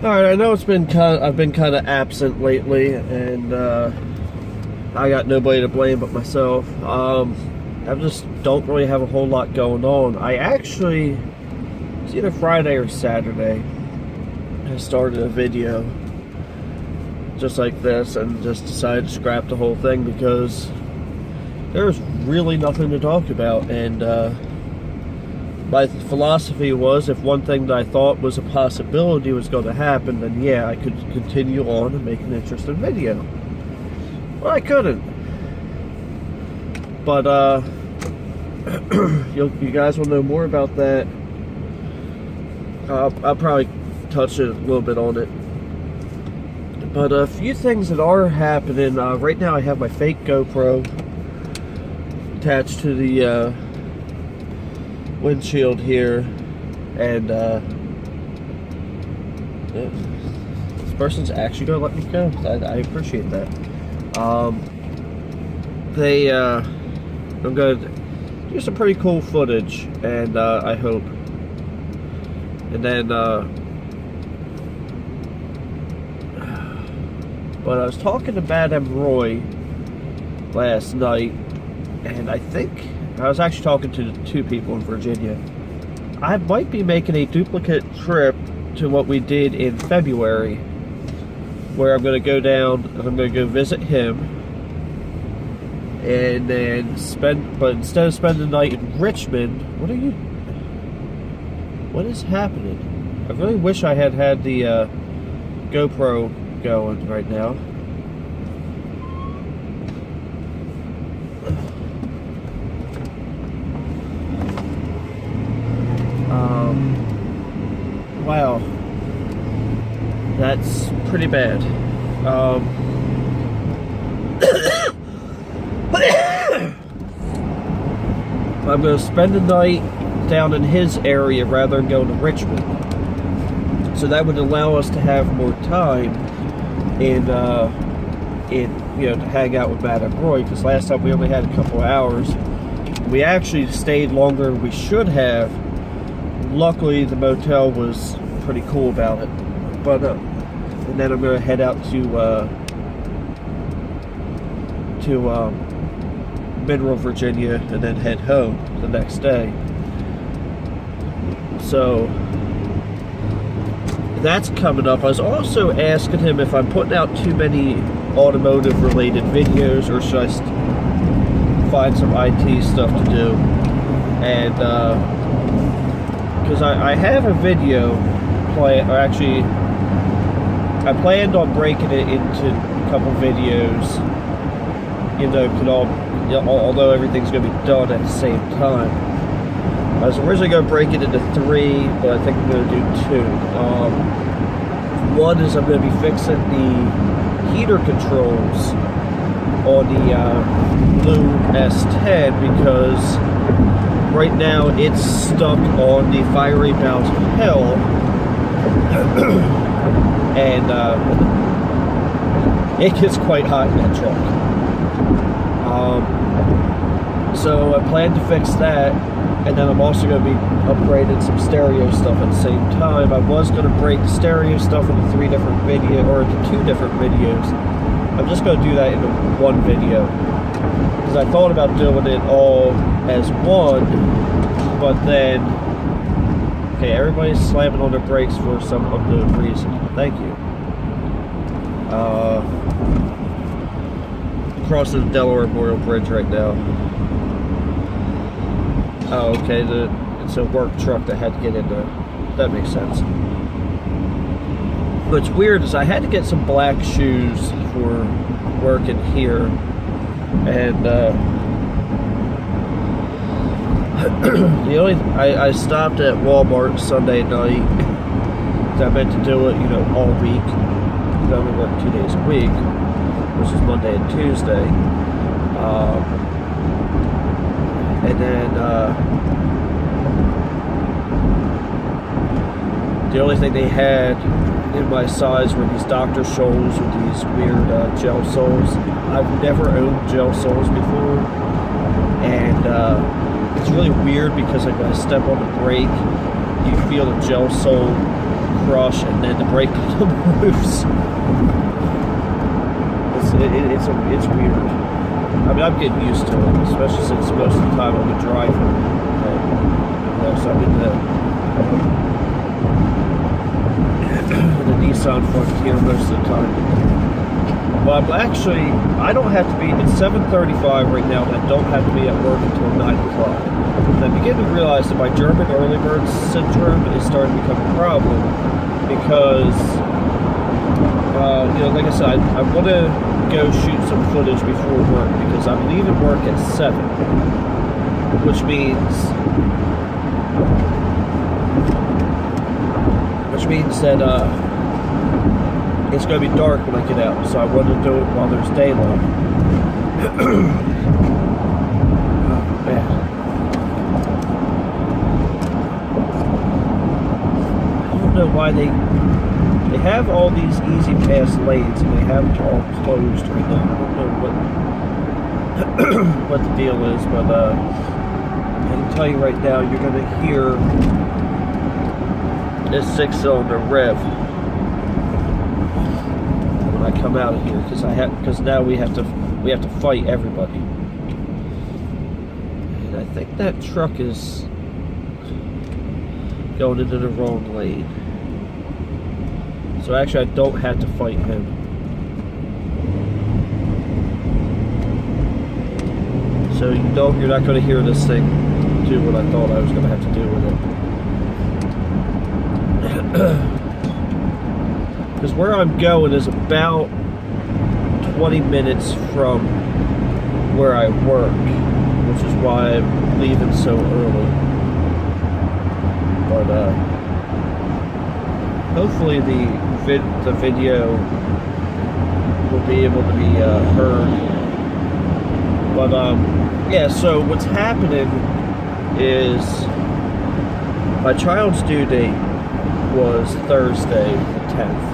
All right, I know I've been kind of absent lately, and I got nobody to blame but myself. I just don't really have a whole lot going on. It's either Friday or Saturday, I started a video just like this and just decided to scrap the whole thing because there's really nothing to talk about. And my philosophy was, if one thing that I thought was a possibility was going to happen, then yeah, I could continue on and make an interesting video. Well, I couldn't. But you guys will know more about that. I'll probably touch it a little bit on it. But a few things that are happening. Right now I have my fake GoPro attached to the windshield here, and this person's actually gonna let me go. I appreciate that. I'm gonna do some pretty cool footage, and I hope. And then but I was talking to Madame Roy last night, and I think I was actually talking to two people in Virginia. I might be making a duplicate trip to what we did in February, where I'm going to go down and I'm going to go visit him, and then but instead of spending the night in Richmond, what is happening? I really wish I had the GoPro going right now. Wow, that's pretty bad. I'm going to spend the night down in his area rather than going to Richmond, so that would allow us to have more time in to hang out with Madame Roy, because last time we only had a couple of hours. We actually stayed longer than we should have. Luckily, the motel was pretty cool about it. But and then I'm going to head out to Mineral, Virginia, and then head home the next day. So that's coming up. I was also asking him if I'm putting out too many automotive-related videos, or should I find some IT stuff to do. And because I have a video or actually I planned on breaking it into a couple videos, although everything's going to be done at the same time. I was originally going to break it into 3, but I think I'm going to do 2. One is I'm going to be fixing the heater controls on the blue S10, because right now it's stuck on the fiery bout hell, and it gets quite hot in that truck. So I plan to fix that, and then I'm also going to be upgrading some stereo stuff at the same time. I was going to break the stereo stuff into 2 different videos. I'm just going to do that in one video, because I thought about doing it all as one, but then, okay, everybody's slamming on their brakes for some unknown reason. Thank you. Crossing the Delaware Memorial Bridge right now. Oh, okay, it's a work truck that had to get in there. That makes sense. What's weird is I had to get some black shoes for working here, and I stopped at Walmart Sunday night. I meant to do it, all week. I only work 2 days a week, which is Monday and Tuesday. And then the only thing they had in my size were these Dr. Scholl's with these weird gel soles. I've never owned gel soles before, and it's really weird because when I step on the brake, you feel the gel sole cross flush and then the brake moves. It's weird. I mean, I'm getting used to it, especially since most of the time I'm a driver. So I'm in the Nissan Frontier most of the time. But I don't have to be, it's 7:35 right now, and I don't have to be at work until 9 o'clock. And I begin to realize that my German early bird syndrome is starting to become a problem because, like I said, I want to go shoot some footage before work because I'm leaving work at 7, which means that it's going to be dark when I get out, so I want to do it while there's daylight. Oh, man. I don't know why they have all these easy pass lanes and they have them all closed right now. I don't know what the deal is, but I can tell you right now, you're going to hear this 6-cylinder rev when I come out of here because now we have to fight everybody. And I think that truck is going into the wrong lane. So actually I don't have to fight him. So you're not going to hear this thing do what I thought I was going to have to do with it. Because where I'm going is about 20 minutes from where I work, which is why I'm leaving so early. But hopefully the video will be able to be heard. But yeah, so what's happening is my child's due date was Thursday the 10th.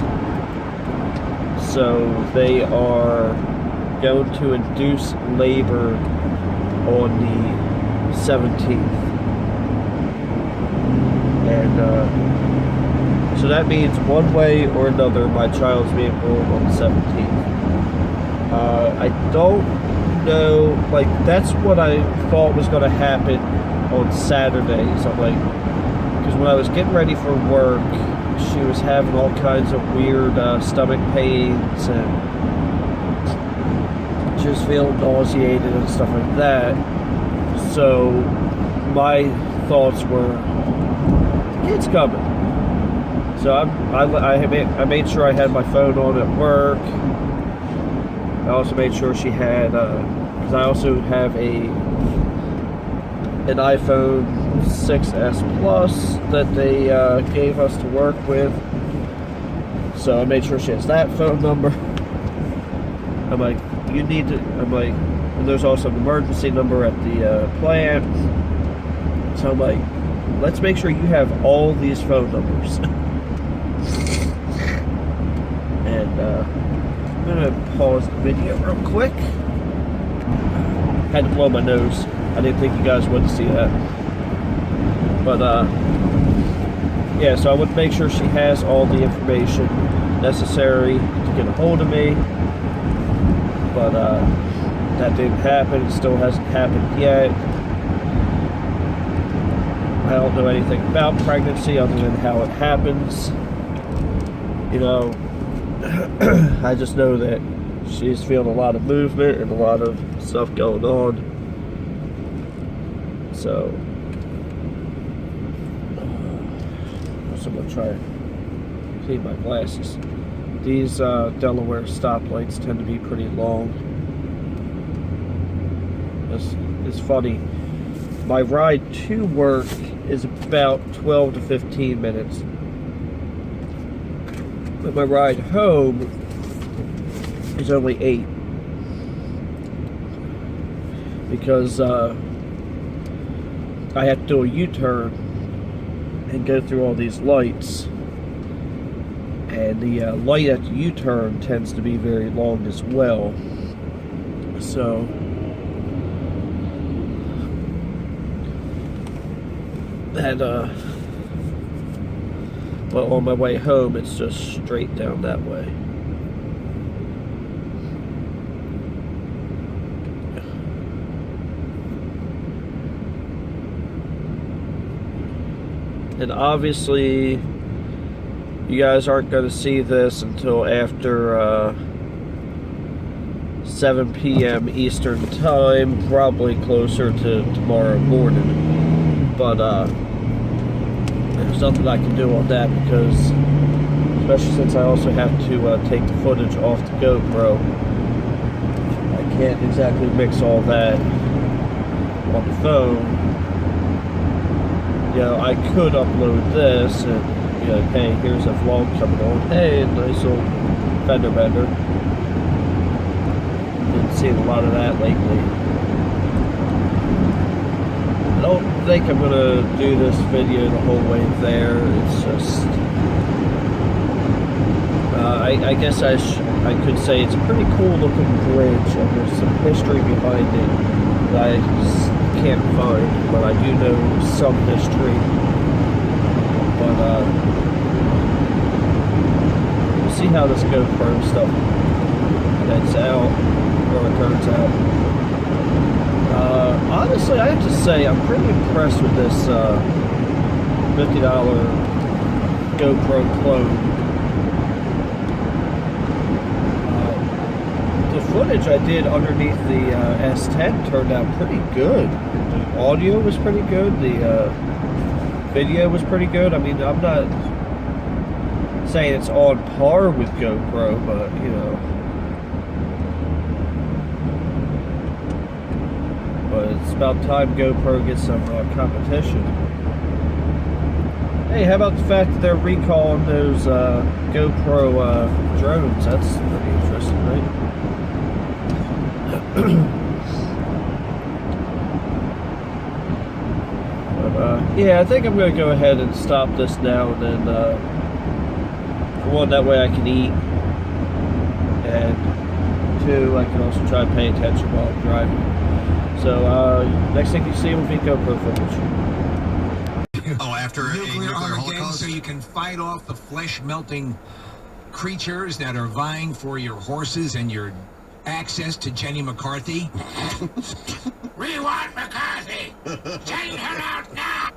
So they are going to induce labor on the 17th. And so that means one way or another my child's being born on the 17th. I don't know, like that's what I thought was going to happen on Saturdays. I'm like, because when I was getting ready for work, she was having all kinds of weird stomach pains and she was feeling nauseated and stuff like that. So my thoughts were, it's coming. So I made sure I had my phone on at work. I also made sure she had, because I also have an iPhone 6S Plus that they gave us to work with. So I made sure she has that phone number. I'm like, and there's also an emergency number at the plant. So I'm like, let's make sure you have all these phone numbers. And I'm gonna pause the video real quick. Had to blow my nose. I didn't think you guys would see that. But yeah, so I would make sure she has all the information necessary to get a hold of me. But that didn't happen. It still hasn't happened yet. I don't know anything about pregnancy other than how it happens. You know, I just know that she's feeling a lot of movement and a lot of stuff going on. So I'm going to try to clean my glasses. These Delaware stoplights tend to be pretty long. It's funny. My ride to work is about 12 to 15 minutes. But my ride home is only 8. Because I have to do a U-turn and go through all these lights. And the light at the U-turn tends to be very long as well. So that But on my way home, it's just straight down that way. And obviously, you guys aren't going to see this until after 7 p.m. Eastern Time, probably closer to tomorrow morning. But there's nothing I can do on that because, especially since I also have to take the footage off the GoPro, I can't exactly mix all that on the phone. You know, I could upload this and be like, hey, here's a vlog coming on. Hey, nice little fender bender. Been seeing a lot of that lately. I don't think I'm gonna do this video the whole way there. It's just, I guess I could say it's a pretty cool looking bridge, and there's some history behind it that I just can't find, but I do know some history. But we'll see how this GoPro stuff heads out, or it turns out. Honestly, I have to say I'm pretty impressed with this $50 GoPro clone. The footage I did underneath the S10 turned out pretty good. The audio was pretty good. The video was pretty good. I mean, I'm not saying it's on par with GoPro, but you know. But it's about time GoPro gets some competition. Hey, how about the fact that they're recalling those GoPro drones? That's pretty interesting, right? But, yeah, I think I'm going to go ahead and stop this now, and then for one, that way I can eat, and two, I can also try to pay attention while I'm driving. So next thing you see will be GoPro footage. Oh, after a nuclear holocaust, so you can fight off the flesh-melting creatures that are vying for your horses and your access to Jenny McCarthy. We want McCarthy! Send her out now!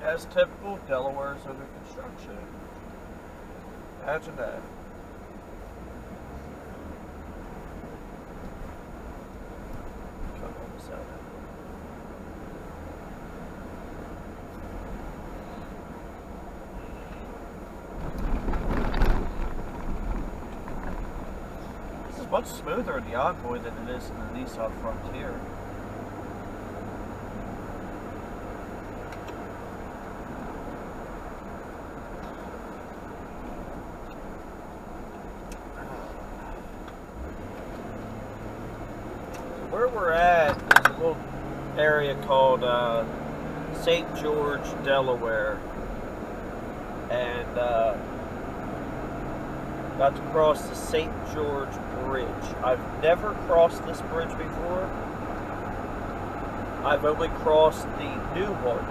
As typical, Delaware is under construction. Imagine that. Come on this out. This is much smoother in the Envoy than it is in the Nissan Frontier. Where we're at is a little area called St. George, Delaware, and about to cross the St. George Bridge. I've never crossed this bridge before. I've only crossed the new one.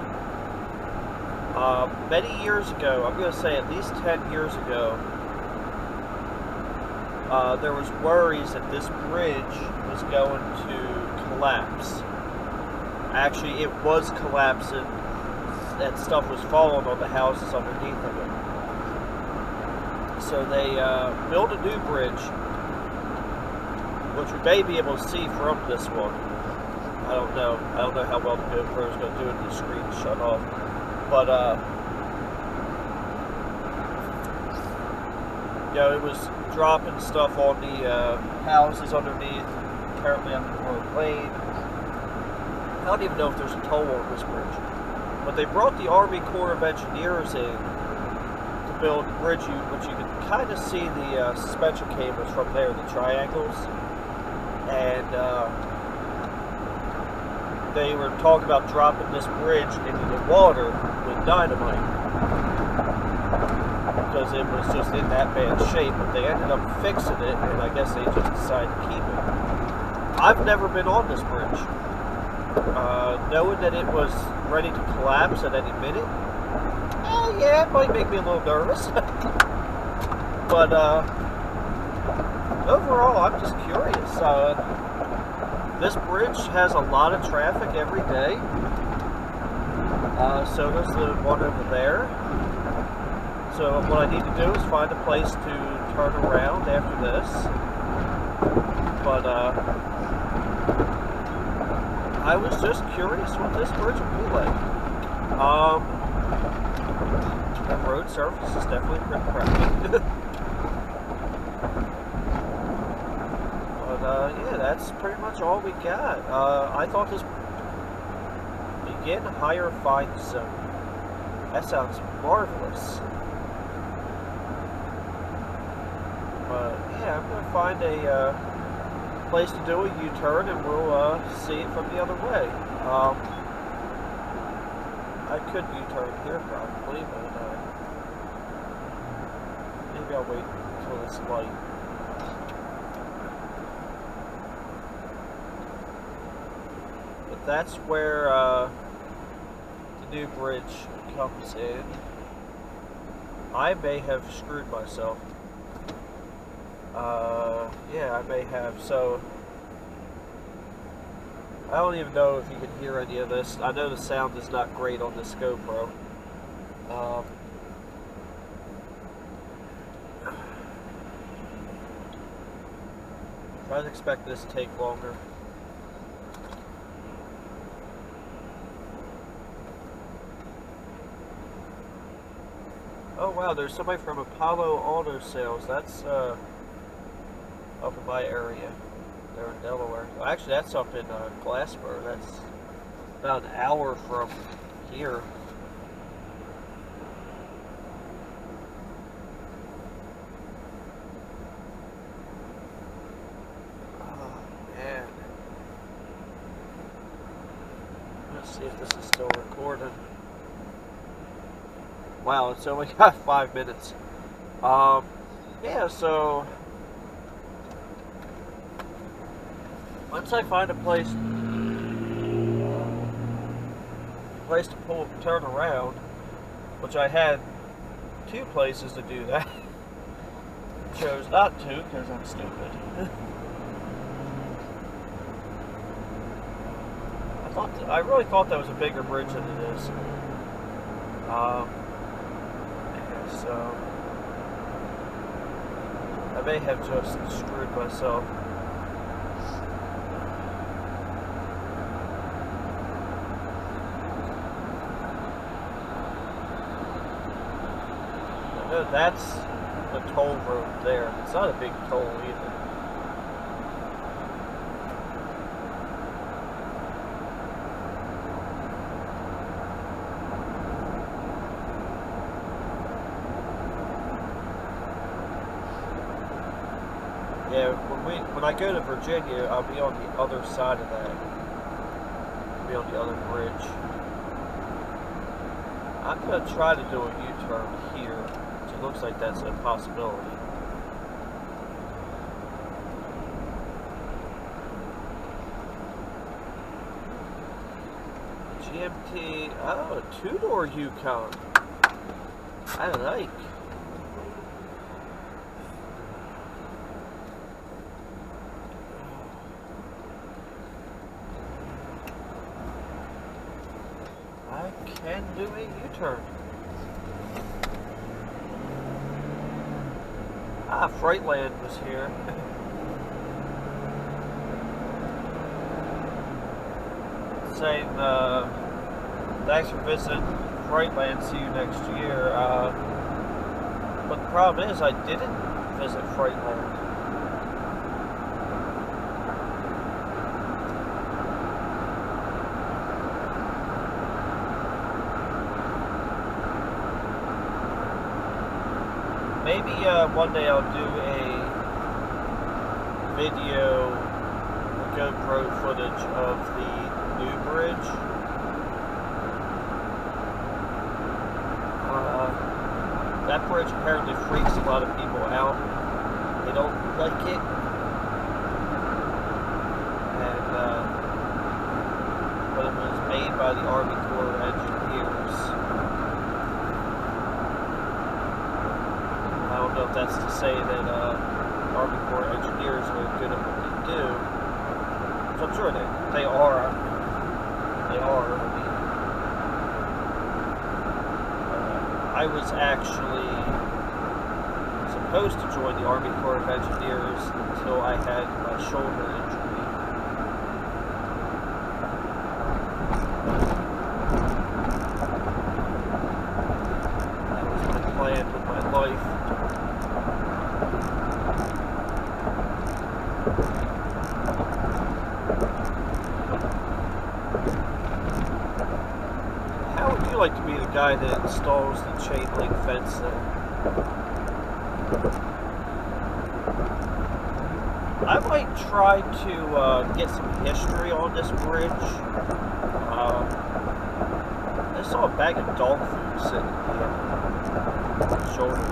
Many years ago, I'm going to say at least 10 years ago, there was worries that this bridge was going to collapse. Actually, it was collapsing, and stuff was falling on the houses underneath of it. So they built a new bridge, which we may be able to see from this one. I don't know how well the GoPro is going to do it. The screen is shut off, but you know, it was dropping stuff on the houses underneath. Apparently on the Delaware Lane. I don't even know if there's a toll on this bridge. But they brought the Army Corps of Engineers in to build a bridge, which you can kind of see the suspension cables from there, the triangles. And they were talking about dropping this bridge into the water with dynamite, because it was just in that bad shape. But they ended up fixing it, and I guess they just decided to keep it. I've never been on this bridge. Knowing that it was ready to collapse at any minute, yeah, it might make me a little nervous. But overall, I'm just curious. This bridge has a lot of traffic every day. So does the one over there. So what I need to do is find a place to turn around after this. But I was just curious what this bridge would be like. The road surface is definitely pretty crappy. But yeah, that's pretty much all we got. I thought this begin higher fine zone. That sounds marvelous. But yeah, I'm gonna find a place to do a U-turn, and we'll see it from the other way. I could U-turn here probably, but maybe I'll wait until it's light. But that's where the new bridge comes in. I may have screwed myself. Yeah, I may have. So I don't even know if you can hear any of this. I know the sound is not great on this GoPro. I didn't expect this to take longer. Oh wow, there's somebody from Apollo Auto Sales. That's up in my area. They're in Delaware. Well, actually, that's up in Glassboro. That's about an hour from here. Oh man. Let's see if this is still recording. Wow, it's only got 5 minutes. Yeah, so once I find a place to turn around, which I had 2 places to do that, chose not to because I'm stupid. I really thought that was a bigger bridge than it is. So I may have just screwed myself. I know that's the toll road there. It's not a big toll either. Yeah, when I go to Virginia, I'll be on the other side of that. I'll be on the other bridge. I'm going to try to do a U-turn here, which it looks like that's a possibility. GMT, oh, a 2-door Yukon. I like. I can do a U-turn. Freightland was here. Saying, thanks for visiting Freightland, see you next year. But the problem is I didn't visit Freightland. Maybe one day I'll do a video, GoPro footage of the new bridge. That bridge apparently freaks a lot of people out. They don't like it. made by the Army Corps of Engineers. I don't know if that's to say that Army Corps of Engineers are good at what they do. So I'm sure they are. They are. I was actually supposed to join the Army Corps of Engineers until I had my shoulder injury. That was my plan with my life. How would you like to be the guy that installs the chain link fence there? I might try to get some history on this bridge. I saw a bag of dog food sitting here on the shoulder.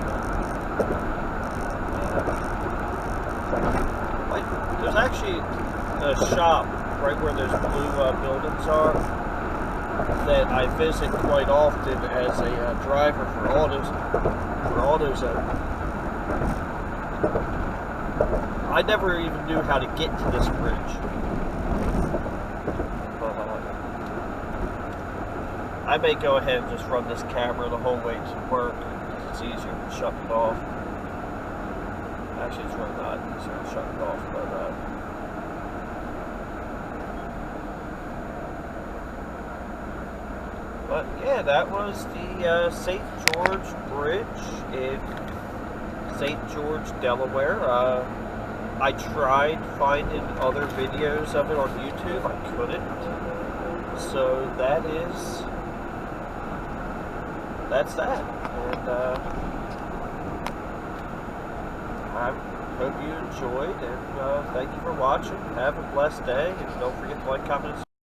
There's actually a shop right where those blue buildings are that I visit quite often as a driver for AutoZone. I never even knew how to get to this bridge. I may go ahead and just run this camera the whole way to work. It's easier to shut it off. Actually, it's really not easier to shut it off, but yeah, that was the St. George Bridge in St. George, Delaware. I tried finding other videos of it on YouTube. I couldn't. So that's that. And I hope you enjoyed, and thank you for watching. Have a blessed day, and don't forget to like, comment, and subscribe.